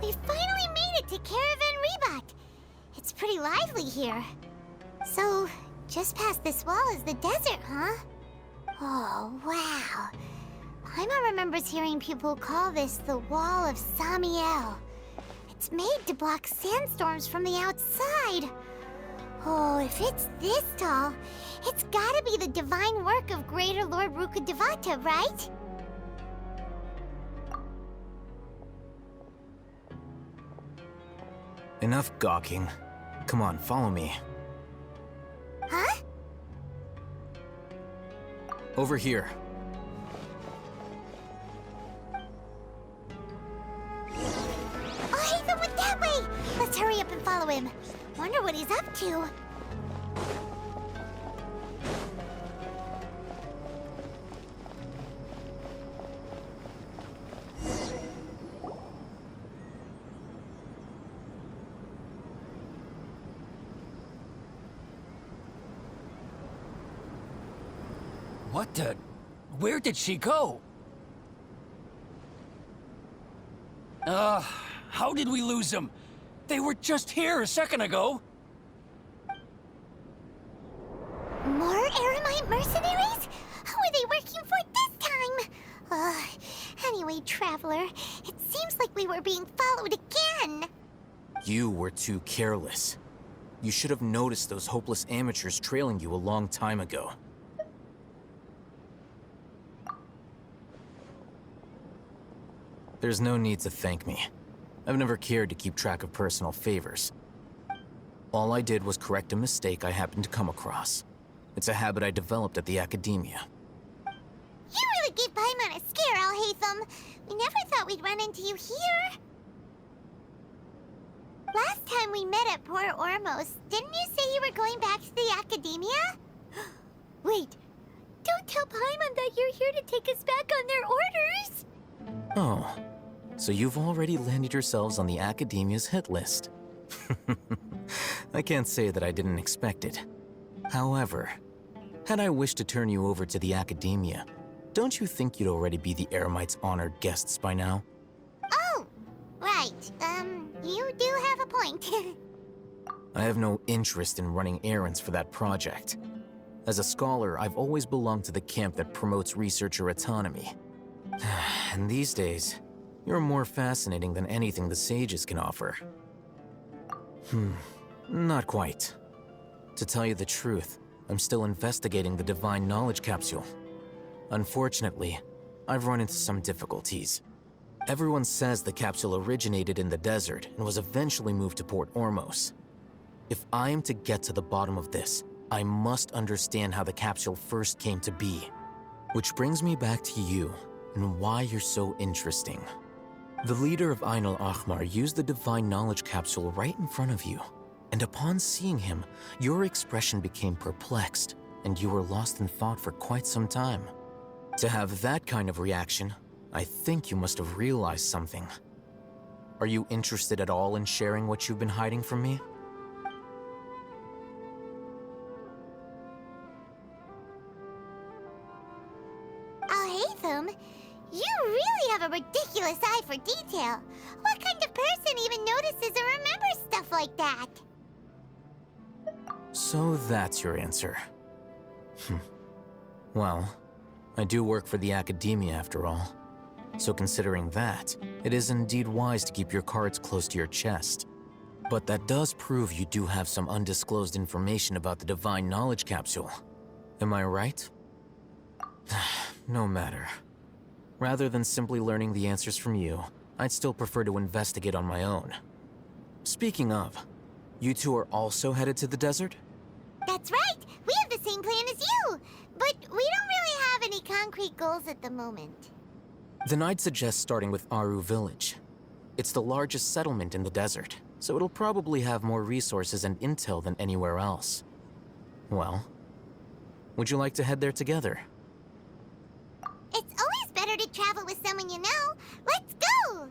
We finally made it to Caravan Reebok. It's pretty lively here. So, just past this wall is the desert, huh? Oh, wow. Paimon remembers hearing people call this the Wall of Samiel. It's made to block sandstorms from the outside. Oh, if it's this tall, it's gotta be the divine work of Greater Lord Rukkhadevata, right? Enough gawking. Come on, follow me. Huh? Over here. Oh, Ethan went that way! Let's hurry up and follow him. Wonder what he's up to. What the? Where did she go? How did we lose them? They were just here a second ago. More Eremite mercenaries? Who are they working for this time? Anyway, Traveler, it seems like we were being followed again. You were too careless. You should have noticed those hopeless amateurs trailing you a long time ago. There's no need to thank me. I've never cared to keep track of personal favors. All I did was correct a mistake I happened to come across. It's a habit I developed at the academia. You really gave Paimon a scare, Alhaitham. We never thought we'd run into you here. Last time we met at Port Ormos, didn't you say you were going back to the academia? Wait, don't tell Paimon that you're here to take us back on their orders. Oh, so you've already landed yourselves on the academia's hit list. I can't say that I didn't expect it. However, had I wished to turn you over to the academia, don't you think you'd already be the Eremites' honored guests by now? Oh, right. You do have a point. I have no interest in running errands for that project. As a scholar, I've always belonged to the camp that promotes researcher autonomy. And these days, you're more fascinating than anything the sages can offer. Not quite. To tell you the truth, I'm still investigating the Divine Knowledge Capsule. Unfortunately, I've run into some difficulties. Everyone says the capsule originated in the desert and was eventually moved to Port Ormos. If I am to get to the bottom of this, I must understand how the capsule first came to be. Which brings me back to you and why you're so interesting. The leader of Ain al-Ahmar used the Divine Knowledge Capsule right in front of you, and upon seeing him, your expression became perplexed, and you were lost in thought for quite some time. To have that kind of reaction, I think you must have realized something. Are you interested at all in sharing what you've been hiding from me? Alhaitham, you really have a ridiculous eye for detail. What kind of person even notices and remembers stuff like that? So that's your answer. Well, I do work for the academia after all. So considering that, it is indeed wise to keep your cards close to your chest. But that does prove you do have some undisclosed information about the Divine Knowledge Capsule. Am I right? No matter. Rather than simply learning the answers from you, I'd still prefer to investigate on my own. Speaking of, you two are also headed to the desert? That's right! We have the same plan as you! But we don't really have any concrete goals at the moment. Then I'd suggest starting with Aru Village. It's the largest settlement in the desert, so it'll probably have more resources and intel than anywhere else. Well, would you like to head there together? It's always better to travel with someone you know. Let's go!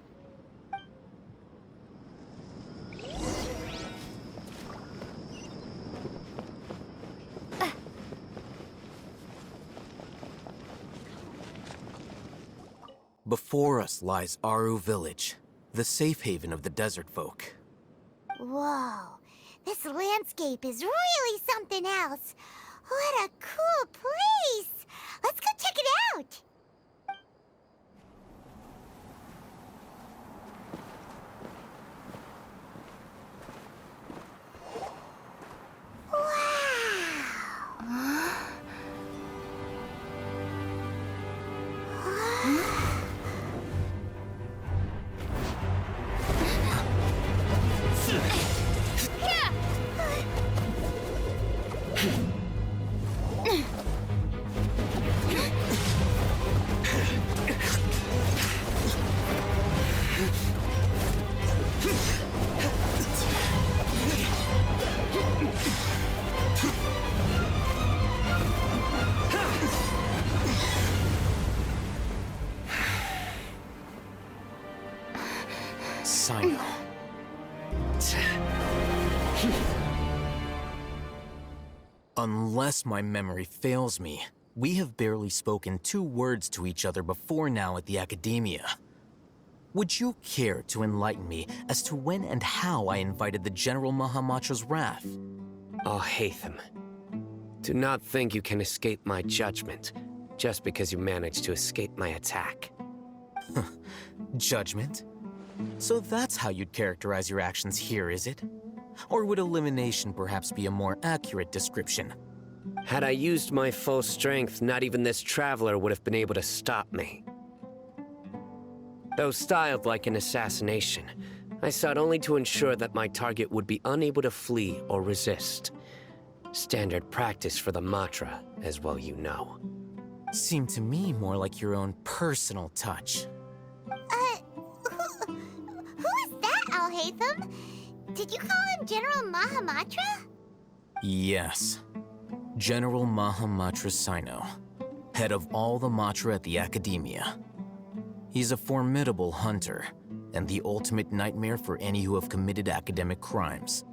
Before us lies Aru Village, The safe haven of the desert folk. Whoa, this landscape is really something else. What a cool place! Let's go check it out! Sino. Unless my memory fails me, we have barely spoken 2 words to each other before now at the Academia. Would you care to enlighten me as to when and how I invited the General Mahamatra's wrath? Oh, Hatham. Do not think you can escape my judgment just because you managed to escape my attack. Judgment? So that's how you'd characterize your actions here, is it? Or would elimination perhaps be a more accurate description? Had I used my full strength, not even this traveler would have been able to stop me. Though styled like an assassination, I sought only to ensure that my target would be unable to flee or resist. Standard practice for the Matra, as well you know. Seemed to me more like your own personal touch. Who is that, Al-Haytham? Did you call him General Mahamatra? Yes. General Mahamatra Sino, head of all the Matra at the Academia. He's a formidable hunter, and the ultimate nightmare for any who have committed academic crimes.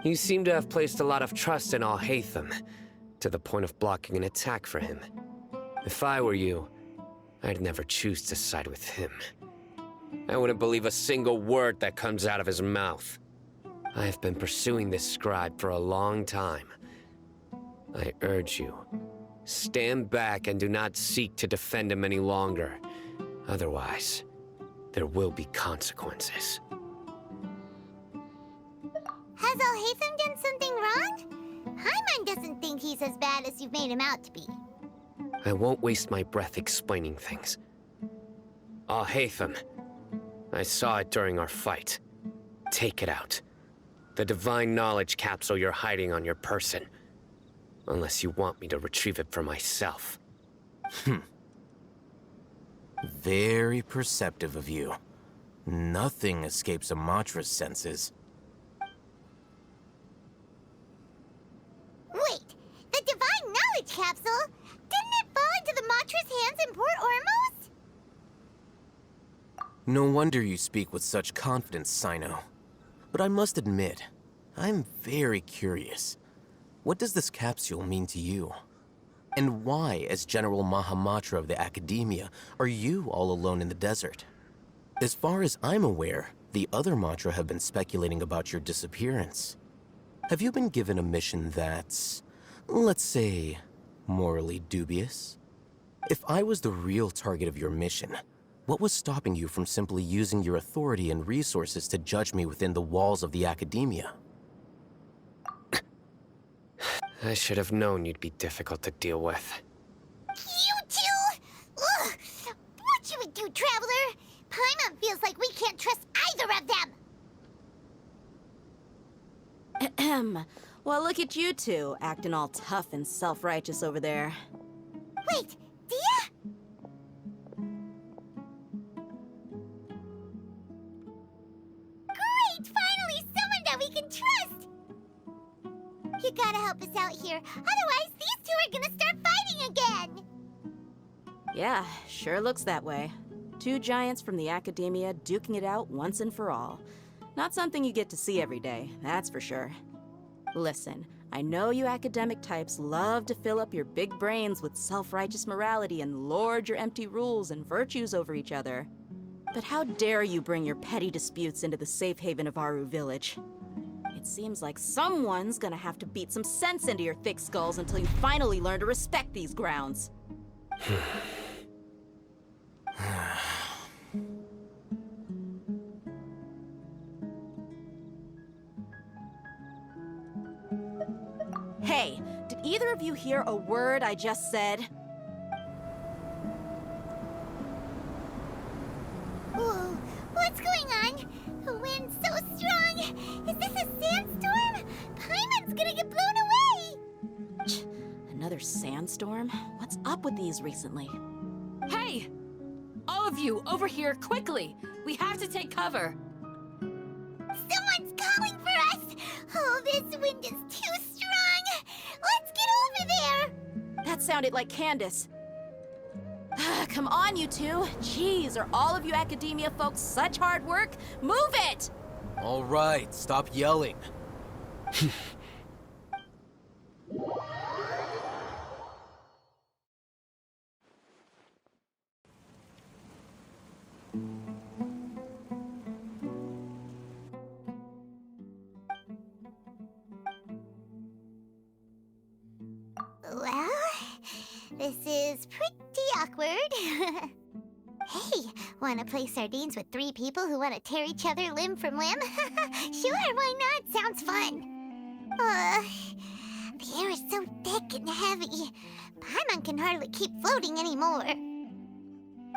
You seem to have placed a lot of trust in Al-Haytham, to the point of blocking an attack for him. If I were you, I'd never choose to side with him. I wouldn't believe a single word that comes out of his mouth. I have been pursuing this scribe for a long time. I urge you, stand back and do not seek to defend him any longer. Otherwise, there will be consequences. Has Al-Haytham done something wrong? Hyman doesn't think he's as bad as you've made him out to be. I won't waste my breath explaining things. Al-Haytham, I saw it during our fight. Take it out. The divine knowledge capsule you're hiding on your person. Unless you want me to retrieve it for myself. Very perceptive of you. Nothing escapes a Matra's senses. Wait, the divine knowledge capsule? Didn't it fall into the Matra's hands in Port Ormos? No wonder you speak with such confidence, Sino. But I must admit, I'm very curious. What does this capsule mean to you? And why, as General Mahamatra of the Academia, are you all alone in the desert? As far as I'm aware, the other Matra have been speculating about your disappearance. Have you been given a mission that's, let's say, morally dubious? If I was the real target of your mission, what was stopping you from simply using your authority and resources to judge me within the walls of the Academia? I should have known you'd be difficult to deal with. You two? Ugh! What you would do, Traveler? Paimon feels like we can't trust either of them! Ahem. Well, look at you two, acting all tough and self-righteous over there. Wait, Dia? Great! Finally, someone that we can trust! You gotta help us out here, otherwise these two are gonna start fighting again! Yeah, sure looks that way. 2 giants from the Academia duking it out once and for all. Not something you get to see every day, that's for sure. Listen, I know you academic types love to fill up your big brains with self-righteous morality and lord your empty rules and virtues over each other. But how dare you bring your petty disputes into the safe haven of Aru Village? It seems like someone's gonna have to beat some sense into your thick skulls until you finally learn to respect these grounds. Hey, did either of you hear a word I just said? Whoa, what's going on? The wind's so strong. Is this a sandstorm? Paimon's gonna get blown away. Another sandstorm? What's up with these recently? Hey! All of you, over here, quickly! We have to take cover! Someone's calling for us. Oh, this wind is too strong. Let's get over there. That sounded like Candace. Come on, you two. Jeez, are all of you academia folks such hard work? Move it! All right, stop yelling. Well, this is pretty awkward. Hey, wanna play sardines with 3 people who wanna tear each other limb from limb? Sure, why not? Sounds fun. The air is so thick and heavy. Paimon can hardly keep floating anymore.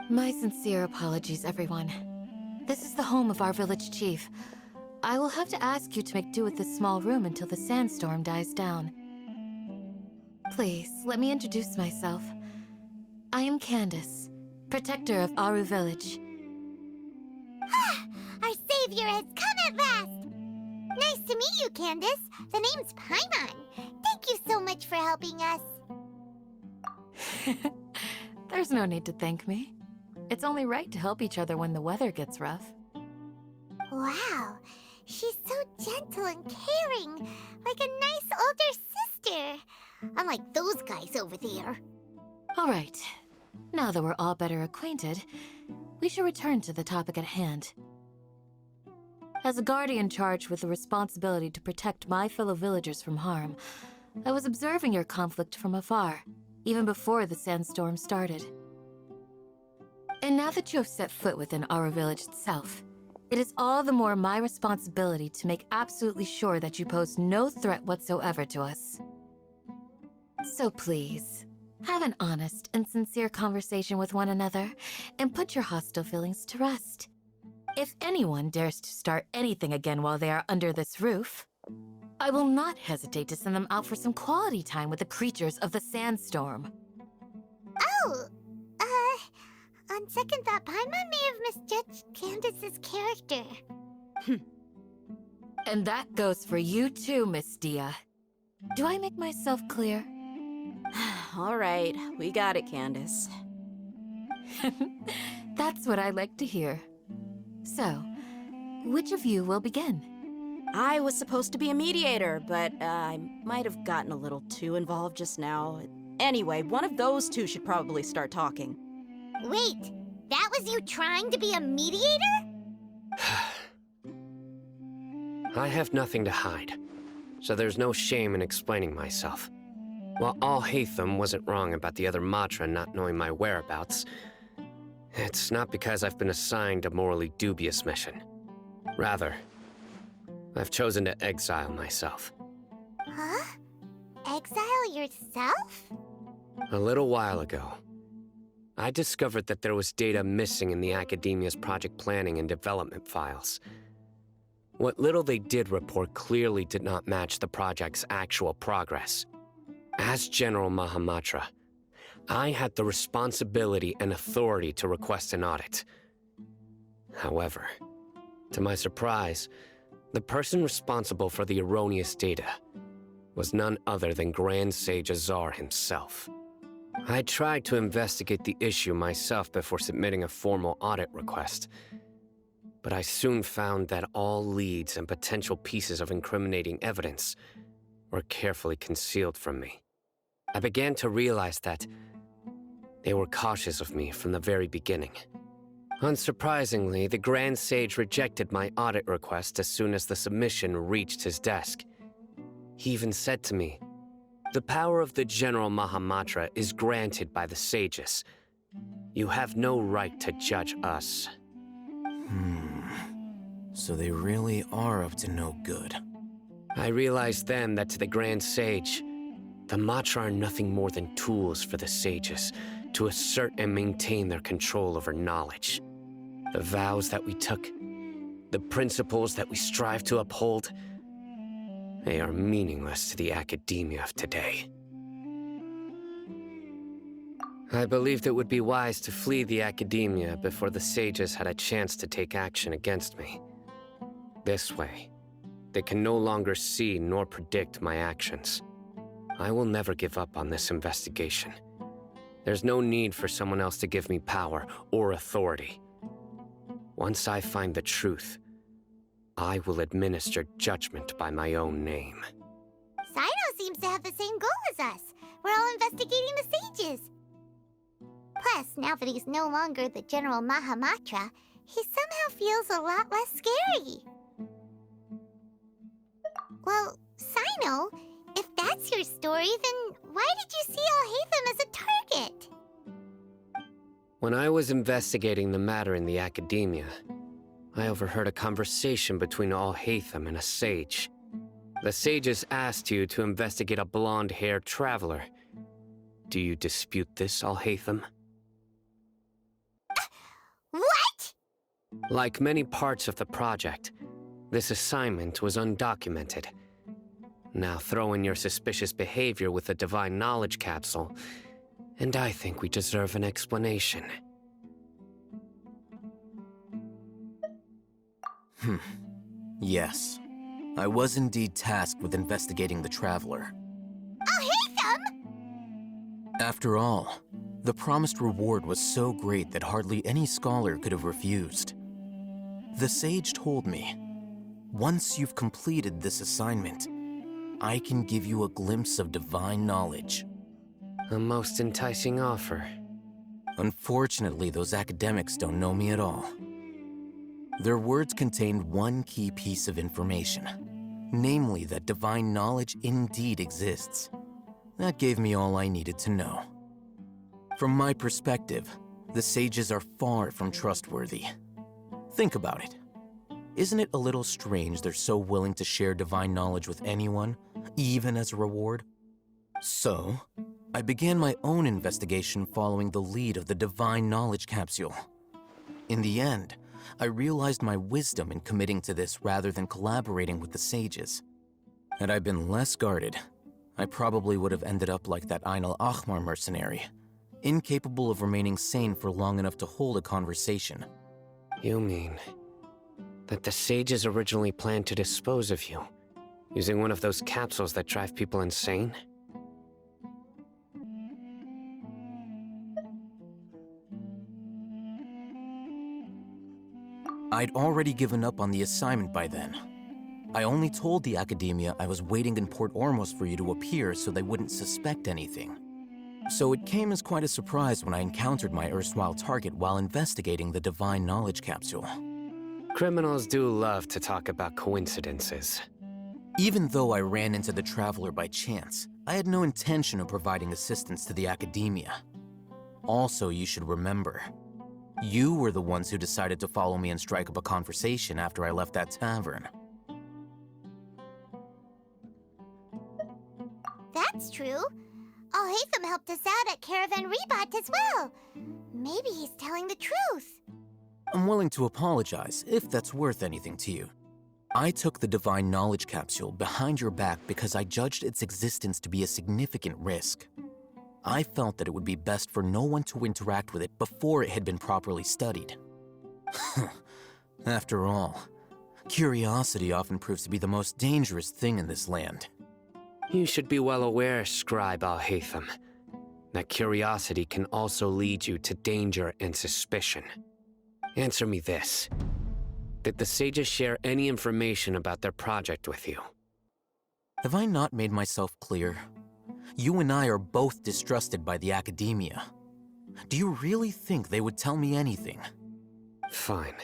My sincere apologies, everyone. This is the home of our village chief. I will have to ask you to make do with this small room until the sandstorm dies down. Please, let me introduce myself. I am Candace, protector of Aru Village. Our savior has come at last! Nice to meet you, Candace. The name's Paimon. Thank you so much for helping us. There's no need to thank me. It's only right to help each other when the weather gets rough. Wow, she's so gentle and caring, like a nice older sister. Unlike those guys over there. All right. Now that we're all better acquainted, we should return to the topic at hand. As a guardian charged with the responsibility to protect my fellow villagers from harm, I was observing your conflict from afar, even before the sandstorm started. And now that you have set foot within our village itself, it is all the more my responsibility to make absolutely sure that you pose no threat whatsoever to us. So please, have an honest and sincere conversation with one another, and put your hostile feelings to rest. If anyone dares to start anything again while they are under this roof, I will not hesitate to send them out for some quality time with the creatures of the sandstorm. Oh, on second thought, Paimon may have misjudged Candace's character. And that goes for you too, Miss Dia. Do I make myself clear? All right, we got it, Candace. That's what I like to hear. So, which of you will begin? I was supposed to be a mediator, but I might have gotten a little too involved just now. Anyway, one of those two should probably start talking. Wait, that was you trying to be a mediator? I have nothing to hide, so there's no shame in explaining myself. While Al-Haytham wasn't wrong about the other Matra not knowing my whereabouts, it's not because I've been assigned a morally dubious mission. Rather, I've chosen to exile myself. Huh? Exile yourself? A little while ago, I discovered that there was data missing in the Academia's project planning and development files. What little they did report clearly did not match the project's actual progress. As General Mahamatra, I had the responsibility and authority to request an audit. However, to my surprise, the person responsible for the erroneous data was none other than Grand Sage Azar himself. I tried to investigate the issue myself before submitting a formal audit request, but I soon found that all leads and potential pieces of incriminating evidence were carefully concealed from me. I began to realize that they were cautious of me from the very beginning. Unsurprisingly, the Grand Sage rejected my audit request as soon as the submission reached his desk. He even said to me, "The power of the General Mahamatra is granted by the sages. You have no right to judge us." So they really are up to no good. I realized then that to the Grand Sage, the Matra are nothing more than tools for the sages to assert and maintain their control over knowledge. The vows that we took, the principles that we strive to uphold, they are meaningless to the academia of today. I believed it would be wise to flee the academia before the sages had a chance to take action against me. This way, they can no longer see nor predict my actions. I will never give up on this investigation. There's no need for someone else to give me power or authority. Once I find the truth, I will administer judgment by my own name. Sino seems to have the same goal as us. We're all investigating the sages. Plus, now that he's no longer the General Mahamatra, he somehow feels a lot less scary. Well, Sino, if that's your story, then why did you see Alhaitham as a target? When I was investigating the matter in the academia, I overheard a conversation between Alhaitham and a sage. The sages asked you to investigate a blonde-haired traveler. Do you dispute this, Alhaitham? What? Like many parts of the project, this assignment was undocumented. Now throw in your suspicious behavior with the Divine Knowledge Capsule, and I think we deserve an explanation. Yes. I was indeed tasked with investigating the Traveler. Alhaitham? After all, the promised reward was so great that hardly any scholar could have refused. The sage told me, once you've completed this assignment, I can give you a glimpse of divine knowledge. A most enticing offer. Unfortunately, those academics don't know me at all. Their words contained one key piece of information, namely that divine knowledge indeed exists. That gave me all I needed to know. From my perspective, the sages are far from trustworthy. Think about it. Isn't it a little strange they're so willing to share divine knowledge with anyone, even as a reward? So, I began my own investigation following the lead of the Divine Knowledge Capsule. In the end, I realized my wisdom in committing to this rather than collaborating with the sages. Had I been less guarded, I probably would have ended up like that Ain al-Ahmar mercenary, incapable of remaining sane for long enough to hold a conversation. You mean that the sages originally planned to dispose of you, using one of those capsules that drive people insane? I'd already given up on the assignment by then. I only told the academia I was waiting in Port Ormos for you to appear so they wouldn't suspect anything. So it came as quite a surprise when I encountered my erstwhile target while investigating the Divine Knowledge Capsule. Criminals do love to talk about coincidences. Even though I ran into the Traveler by chance, I had no intention of providing assistance to the academia. Also, you should remember, you were the ones who decided to follow me and strike up a conversation after I left that tavern. That's true. Alhaitham helped us out at Caravan Rebat as well. Maybe he's telling the truth. I'm willing to apologize if that's worth anything to you. I took the Divine Knowledge Capsule behind your back because I judged its existence to be a significant risk. I felt that it would be best for no one to interact with it before it had been properly studied. After all, curiosity often proves to be the most dangerous thing in this land. You should be well aware, Scribe Alhaitham, that curiosity can also lead you to danger and suspicion. Answer me this. Did the sages share any information about their project with you? Have I not made myself clear? You and I are both distrusted by the academia. Do you really think they would tell me anything? Fine.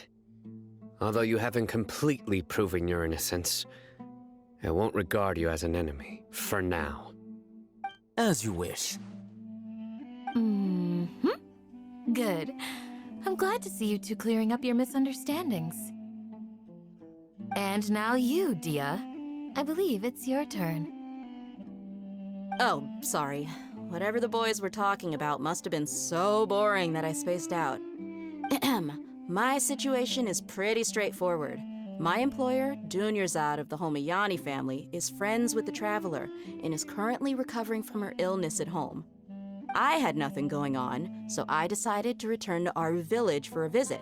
Although you haven't completely proven your innocence, I won't regard you as an enemy, for now. As you wish. Good. I'm glad to see you two clearing up your misunderstandings. And now you, Dia. I believe it's your turn. Oh, sorry. Whatever the boys were talking about must have been so boring that I spaced out. My situation is pretty straightforward. My employer, Dunyarzad of the Homayani family, is friends with the Traveler and is currently recovering from her illness at home. I had nothing going on, so I decided to return to Aru village for a visit.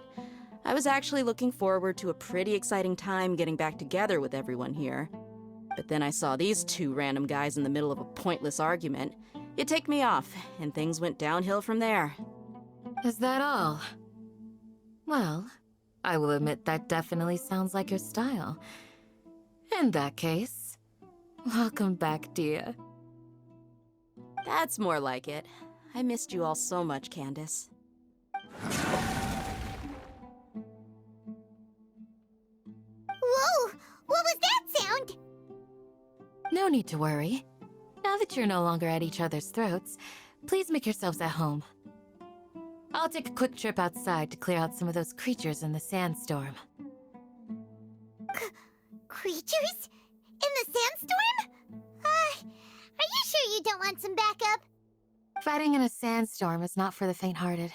I was actually looking forward to a pretty exciting time getting back together with everyone here. But then I saw these two random guys in the middle of a pointless argument. It ticked me off, and things went downhill from there. Is that all? Well, I will admit that definitely sounds like your style. In that case, welcome back, Dia. That's more like it. I missed you all so much, Candace. Whoa! What was that sound? No need to worry. Now that you're no longer at each other's throats, please make yourselves at home. I'll take a quick trip outside to clear out some of those creatures in the sandstorm. Creatures? In the sandstorm? Are you sure you don't want some backup? Fighting in a sandstorm is not for the faint-hearted.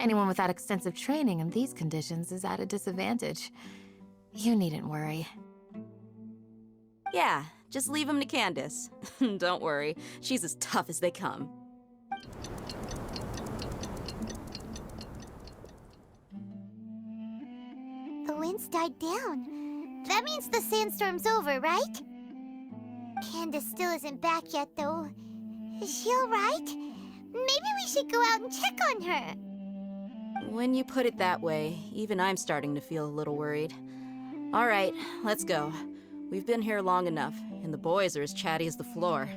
Anyone without extensive training in these conditions is at a disadvantage. You needn't worry. Yeah, just leave him to Candace. Don't worry, she's as tough as they come. The wind's died down. That means the sandstorm's over, right? Candace still isn't back yet, though. Is she alright? Maybe we should go out and check on her. When you put it that way, even I'm starting to feel a little worried. All right, let's go. We've been here long enough, and the boys are as chatty as the floor.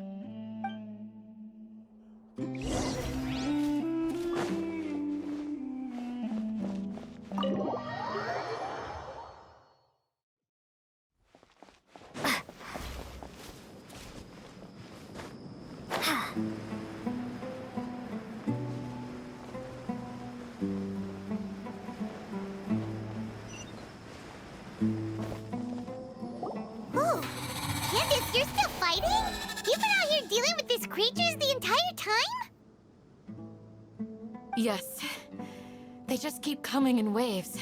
Oh, Candace, you're still fighting? You've been out here dealing with these creatures the entire time? Yes. They just keep coming in waves.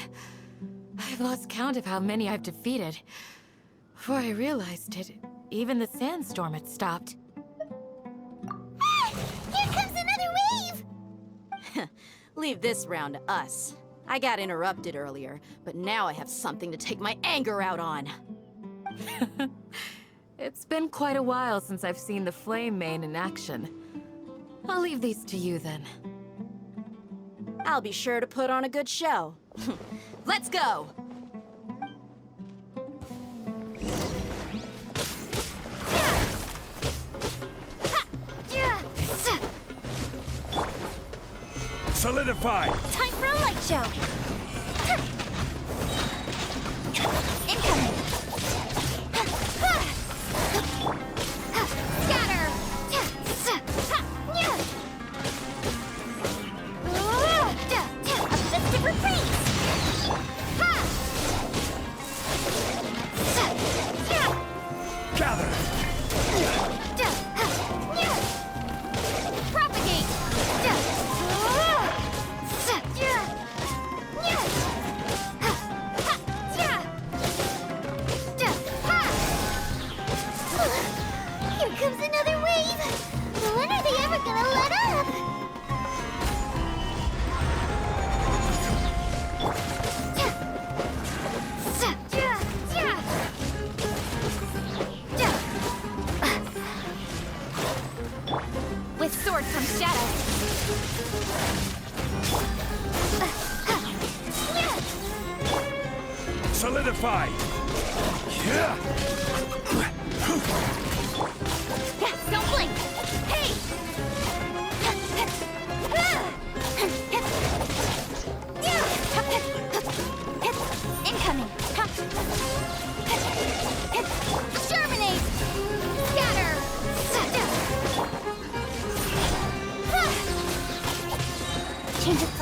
I've lost count of how many I've defeated. Before I realized it, even the sandstorm had stopped. Ah! Here comes another wave! Leave this round to us. I got interrupted earlier, but now I have something to take my anger out on. It's been quite a while since I've seen the Flame Mane in action. I'll leave these to you then. I'll be sure to put on a good show. Let's go! Solidify! Time for a light show! Incoming! Scatter! A festive reprise! Gather! Propagate! Here comes another wave! When are they ever gonna let up? With sword comes shadow. Solidify! Yeah! Don't blink! Hey!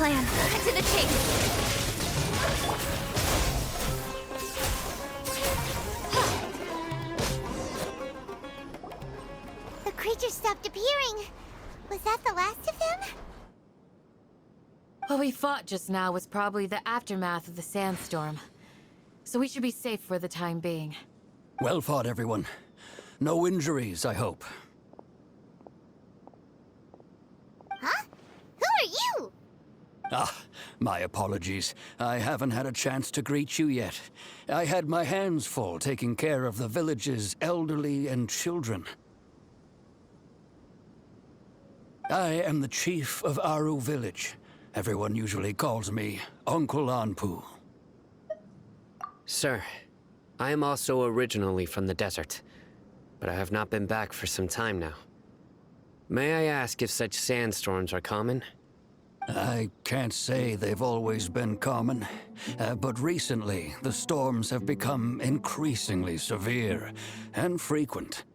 plan. Cut to the chase. The creature stopped appearing. Was that the last of them? What we fought just now was probably the aftermath of the sandstorm. So we should be safe for the time being. Well fought, everyone. No injuries, I hope. Huh? Who are you? Ah, my apologies. I haven't had a chance to greet you yet. I had my hands full taking care of the village's elderly and children. I am the chief of Aru Village. Everyone usually calls me Uncle Anpu. Sir, I am also originally from the desert, but I have not been back for some time now. May I ask if such sandstorms are common? I can't say they've always been common, but recently the storms have become increasingly severe and frequent.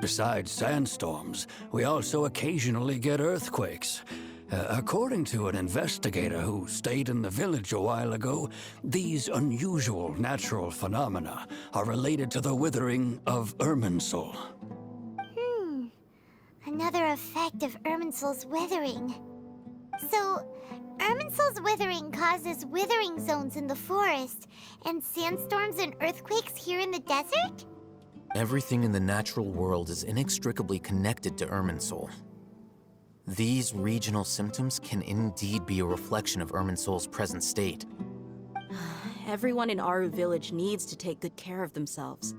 Besides sandstorms, we also occasionally get earthquakes. According to an investigator who stayed in the village a while ago, these unusual natural phenomena are related to the withering of Irminsul. Another effect of Irminsul's withering. So, Irminsul's withering causes withering zones in the forest, and sandstorms and earthquakes here in the desert? Everything in the natural world is inextricably connected to Irminsul. These regional symptoms can indeed be a reflection of Irminsul's present state. Everyone in Aru Village needs to take good care of themselves.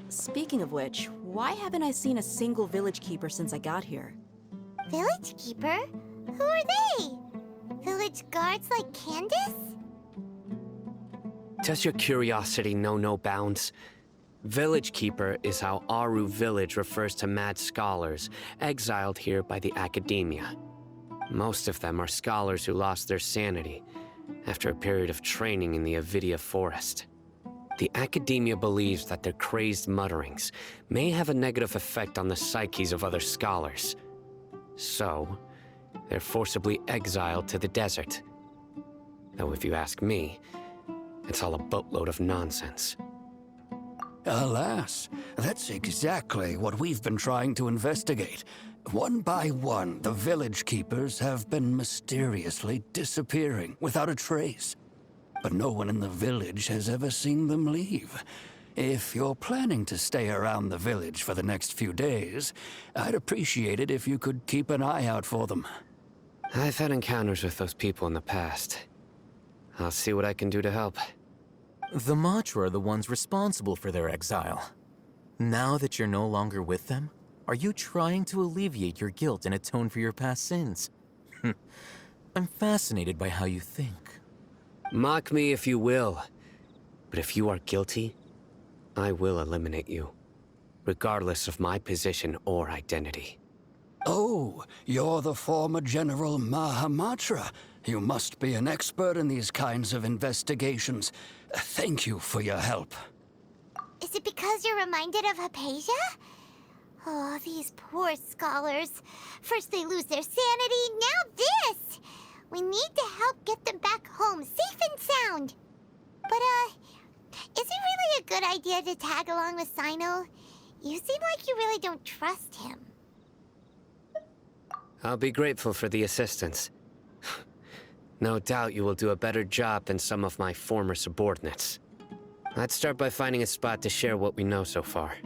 Speaking of which, why haven't I seen a single village keeper since I got here? Village keeper? Who are they? Village guards like Candace? Does your curiosity know no bounds? Village Keeper is how Aru Village refers to mad scholars exiled here by the academia. Most of them are scholars who lost their sanity after a period of training in the Avidia forest. The academia believes that their crazed mutterings may have a negative effect on the psyches of other scholars. So, they're forcibly exiled to the desert. Though if you ask me, it's all a boatload of nonsense. Alas, that's exactly what we've been trying to investigate. One by one, the village keepers have been mysteriously disappearing without a trace. But no one in the village has ever seen them leave. If you're planning to stay around the village for the next few days, I'd appreciate it if you could keep an eye out for them. I've had encounters with those people in the past. I'll see what I can do to help. The Matra are the ones responsible for their exile. Now that you're no longer with them, are you trying to alleviate your guilt and atone for your past sins? I'm fascinated by how you think. Mock me if you will, but if you are guilty, I will eliminate you, regardless of my position or identity. Oh, you're the former General Mahamatra. You must be an expert in these kinds of investigations. Thank you for your help. Is it because you're reminded of Hypatia? Oh, these poor scholars. First they lose their sanity, now this! We need to help get them back home, safe and sound. But, is it really a good idea to tag along with Sino? You seem like you really don't trust him. I'll be grateful for the assistance. No doubt you will do a better job than some of my former subordinates. Let's start by finding a spot to share what we know so far.